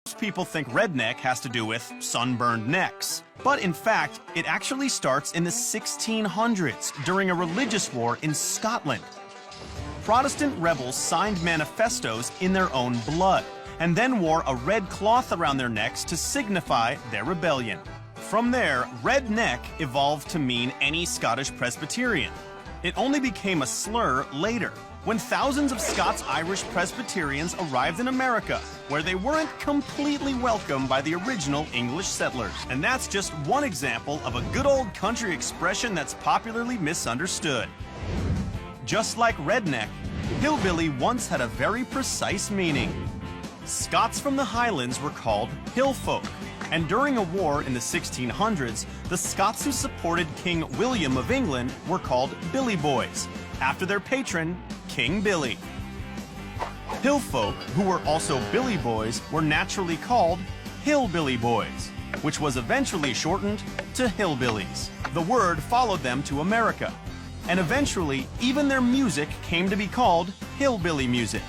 Most people think redneck has to do with sunburned necks. But in fact, it actually starts in the 1600s during a religious war in Scotland. Protestant rebels signed manifestos in their own blood and then wore a red cloth around their necks to signify their rebellion. From there, redneck evolved to mean any Scottish Presbyterian. It only became a slur later, when thousands of Scots-Irish Presbyterians arrived in America, where they weren't completely welcomed by the original English settlers. And that's just one example of a good old country expression that's popularly misunderstood. Just like redneck, hillbilly once had a very precise meaning. Scots from the Highlands were called hillfolk, and during a war in the 1600s, the Scots who supported King William of England were called Billy Boys, after their patron, King Billy. Hillfolk, who were also Billy Boys, were naturally called Hillbilly Boys, which was eventually shortened to hillbillies. The word followed them to America, and eventually even their music came to be called hillbilly music.